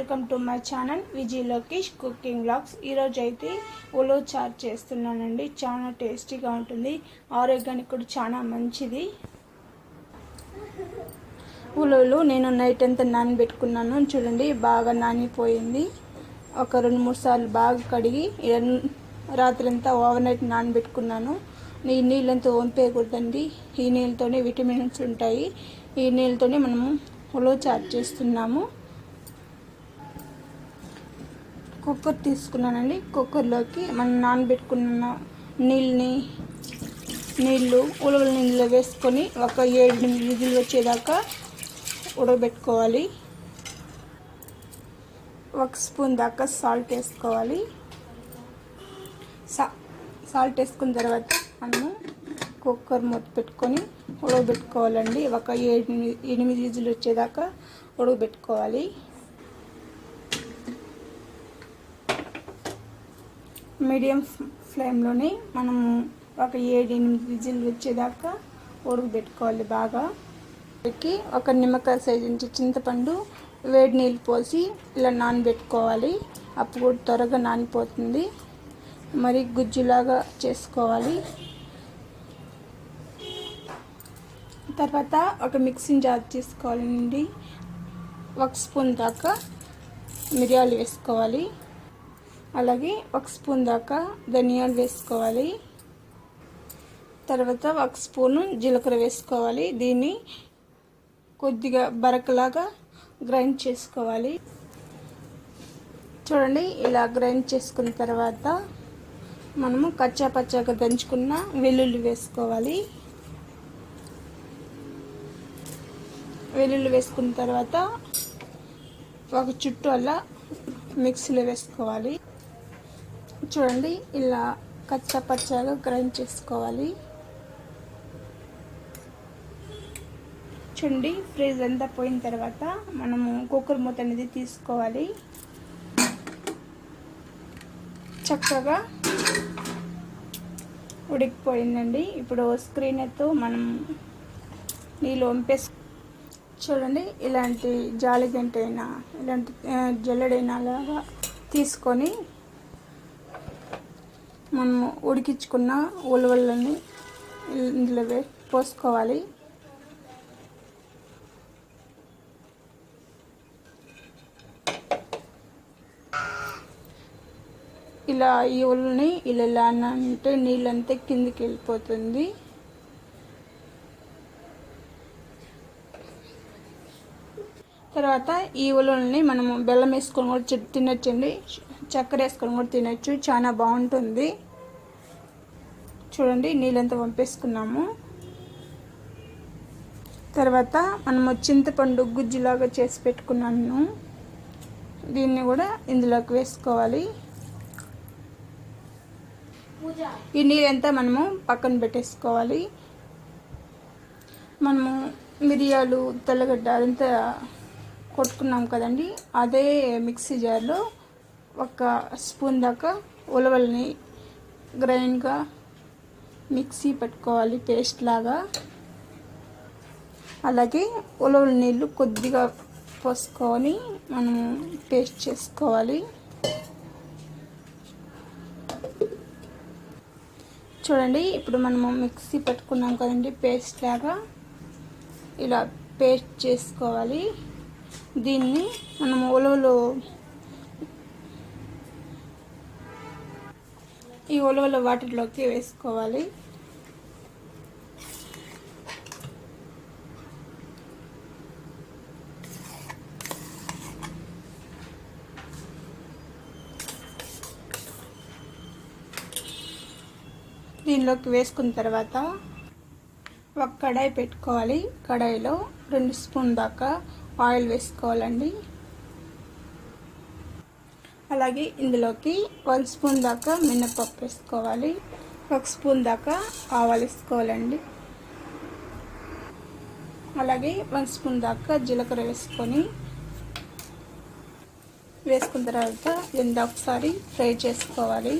Welcome to my channel Vijay Lokesh cooking vlogs. ఈరోజు అయితే ఉలవ చారు చేస్తున్నానండి. చాలా టేస్టీగా ఉంటుంది, ఆరోగ్యానికి కూడా చాలా మంచిది. ఉలవలు నేను నైట్ అంతా నానబెట్టుకున్నాను. చూడండి, బాగా నానిపోయింది. ఒక 2-3 సార్లు బాగా కడిగి రాత్రి అంతా ఓవర్ నైట్ నానబెట్టుకున్నాను. ఈ నీళ్ళంతా వంపేయకూడదండి. ఈ నీళ్ళతోనే విటమిన్స్ ఉంటాయి. ఈ నీళ్ళతోనే మనము ఉలవ చారు చేస్తున్నాము. కుక్కర్ తీసుకున్నానండి. కుక్కర్లోకి మనం నానబెట్టుకున్న నీళ్ళు ఉలవల నీళ్ళలో వేసుకొని ఒక 7-8 విజిల్ వచ్చేదాకా ఉడకబెట్టుకోవాలి. 1 స్పూన్ దాకా సాల్ట్ వేసుకోవాలి. సాల్ట్ వేసుకున్న తర్వాత మనము కుక్కర్ మూత పెట్టుకొని ఉడకబెట్టుకోవాలండి. ఒక 7-8 విజిల్ వచ్చేదాకా ఉడకబెట్టుకోవాలి. మీడియం ఫ్లేమ్లోనే మనము ఒక 7-8 విజిల్ వచ్చేదాకా ఉడకబెట్టుకోవాలి. బాగా ఒక నిమ్మకాయ సైజు నుంచి చింతపండు వేడి నీళ్ళు పోసి ఇలా నానబెట్టుకోవాలి. అప్పుడు త్వరగా నానిపోతుంది. మరి గుజ్జులాగా చేసుకోవాలి. తర్వాత ఒక మిక్సింగ్ జార్ తీసుకోవాలండి. 1 స్పూన్ దాకా మిరియాలు వేసుకోవాలి. అలాగే 1 స్పూన్ దాకా ధనియాలు వేసుకోవాలి. తర్వాత 1 స్పూను జీలకర్ర వేసుకోవాలి. దీన్ని కొద్దిగా బరకలాగా గ్రైండ్ చేసుకోవాలి. చూడండి, ఇలా గ్రైండ్ చేసుకున్న తర్వాత మనము కచ్చా పచ్చాగా దంచుకున్న వెల్లుల్లి వేసుకోవాలి. వెల్లుల్లి వేసుకున్న తర్వాత ఒక చుట్టూ అలా మిక్సీలో వేసుకోవాలి. చూడండి, ఇలా కచ్చా పచ్చాగా గ్రైండ్ చేసుకోవాలి. చూడండి, ఫ్రీజ్ అంతా పోయిన తర్వాత మనము కుక్కర్ మూత అనేది తీసుకోవాలి. చక్కగా ఉడికిపోయిందండి. ఇప్పుడు స్క్రీన్తో మనం నీళ్ళు వంపేసి చూడండి, ఇలాంటి జాలి గంటైనా ఇలాంటి జల్లెడైనా లాగా తీసుకొని మనము ఉడికించుకున్న ఉలవలని ఇందులో పోసుకోవాలి. ఇలా ఈ ఉల్లని ఇలా అంటే నీళ్ళంతా కిందికి వెళ్ళిపోతుంది. తర్వాత ఈ ఉలవలని మనము బెల్లం వేసుకొని కూడా తినొచ్చండి. చక్కెర వేసుకొని కూడా తినచ్చు, చాలా బాగుంటుంది. చూడండి, నీళ్ళంతా వంపేసుకున్నాము. తర్వాత మనము చింతపండు గుజ్జులాగా చేసి పెట్టుకున్నాను. దీన్ని కూడా ఇందులోకి వేసుకోవాలి. ఈ నీళ్ళంతా మనము పక్కన పెట్టేసుకోవాలి. మనము మిరియాలు తెల్లగడ్డ అదంతా కొట్టుకున్నాం కదండి, అదే మిక్సీ జార్లో 1 స్పూన్ దాకా ఉలవల్ని గ్రైండ్గా మిక్సీ పెట్టుకోవాలి, పేస్ట్ లాగా. అలాగే ఉలవల నీళ్ళు కొద్దిగా పోసుకొని మనం పేస్ట్ చేసుకోవాలి. చూడండి, ఇప్పుడు మనము మిక్సీ పెట్టుకున్నాం కదండి, పేస్ట్ లాగా ఇలా పేస్ట్ చేసుకోవాలి. దీన్ని మనము ఈ ఉలవల వాటర్లోకి వేసుకోవాలి. దీనిలోకి వేసుకున్న తర్వాత ఒక కడాయి పెట్టుకోవాలి. కడాయిలో 2 స్పూన్ దాకా ఆయిల్ వేసుకోవాలండి. అలాగే ఇందులోకి 1 స్పూన్ దాకా మినపప్పు వేసుకోవాలి. 1 స్పూన్ దాకా ఆవాలు వేసుకోవాలండి. అలాగే 1 స్పూన్ దాకా జీలకర్ర వేసుకున్న తర్వాత ఒకసారి ఫ్రై చేసుకోవాలి.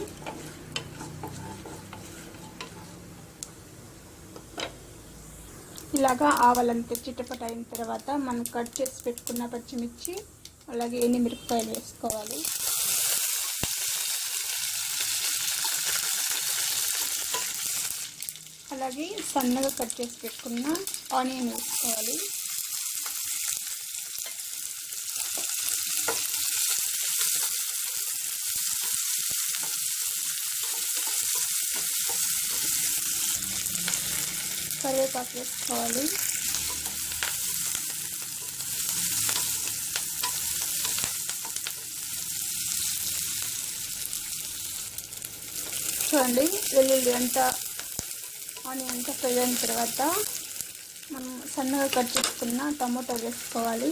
ఇలాగా ఆవాలంతా చిటపట అయిన తర్వాత మనం కట్ చేసి పెట్టుకున్న పచ్చిమిర్చి అలాగే ఎండుమిరపకాయలు వేసుకోవాలి. అలాగే సన్నగా కట్ చేసి పెట్టుకున్న ఆనియన్ వేసుకోవాలి. కరివేపాకు వేసుకోవాలి. చూడండి, వెల్లుల్లి అంతా ఆనియన్ అంతా ఫ్రై అయిన తర్వాత మనం సన్నగా కట్ చేసుకున్న టమాటో వేసుకోవాలి.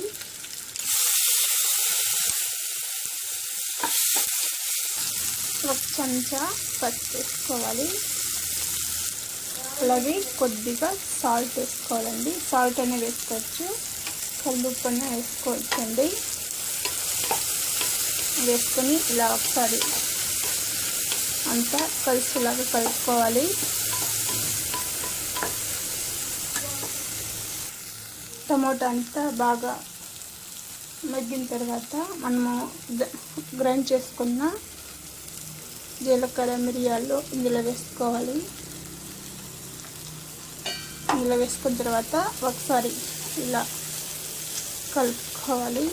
ఒక చెంచా పసుపు వేసుకోవాలి. అలాగే కొద్దిగా సాల్ట్ వేసుకోవాలండి. సాల్ట్ అయినా వేసుకోవచ్చు, కల్లుప్పు అయినా వేసుకోవచ్చండి. వేసుకొని ఇలా ఒకసారి అంతా కలిసిలాగా కలుపుకోవాలి. టమోటా అంతా బాగా మగ్గిన తర్వాత మనము గ్రైండ్ చేసుకున్న జీలకర్ర మిరియాలు ఇందులో వేసుకోవాలి. ఇందులో వేసుకున్న తర్వాత ఒకసారి ఇలా కలుపుకోవాలి.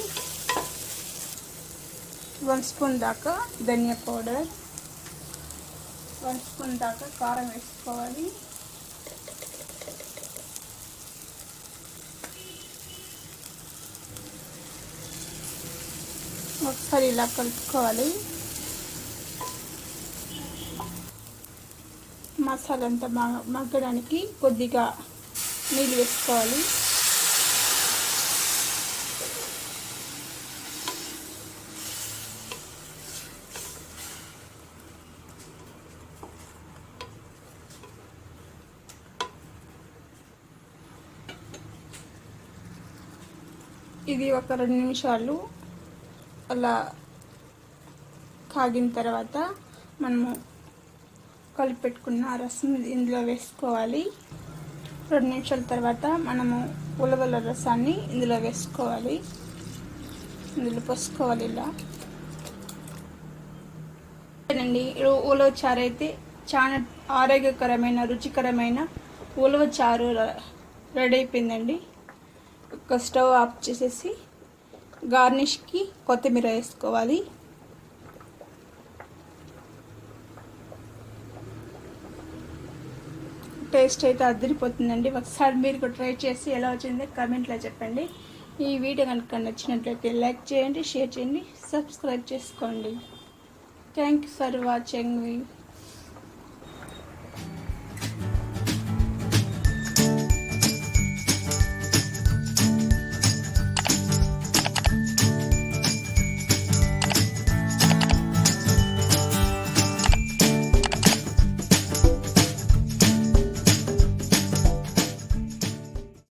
1 స్పూన్ దాకా ధనియా పౌడర్, 1 స్పూన్ దాకా కారం వేసుకోవాలి. ఒకసారి ఇలా కలుపుకోవాలి. మసాలా అంతా మగ్గడానికి కొద్దిగా నీళ్ళు వేసుకోవాలి. ఇది ఒక 2 నిమిషాలు అలా కాగిన తర్వాత మనము కలిపెట్టుకున్న రసం ఇందులో వేసుకోవాలి. 2 నిమిషాల తర్వాత మనము ఉలవల రసాన్ని ఇందులో వేసుకోవాలి. ఇందులో పోసుకోవాలి. ఇలా అండి, ఉలవ చారు అయితే చాలా ఆరోగ్యకరమైన రుచికరమైన ఉలవ చారు రెడీ అయిపోయిందండి. ఒక స్టవ్ ఆఫ్ చేసేసి గార్నిష్కి కొత్తిమీర వేసుకోవాలి. టేస్ట్ అయితే అదిరిపోతుందండి. ఒకసారి మీరు కూడా ట్రై చేసి ఎలా వచ్చిందో కామెంట్లో చెప్పండి. ఈ వీడియో కనుక నచ్చినట్లయితే లైక్ చేయండి, షేర్ చేయండి, సబ్స్క్రైబ్ చేసుకోండి. Thank you for watching.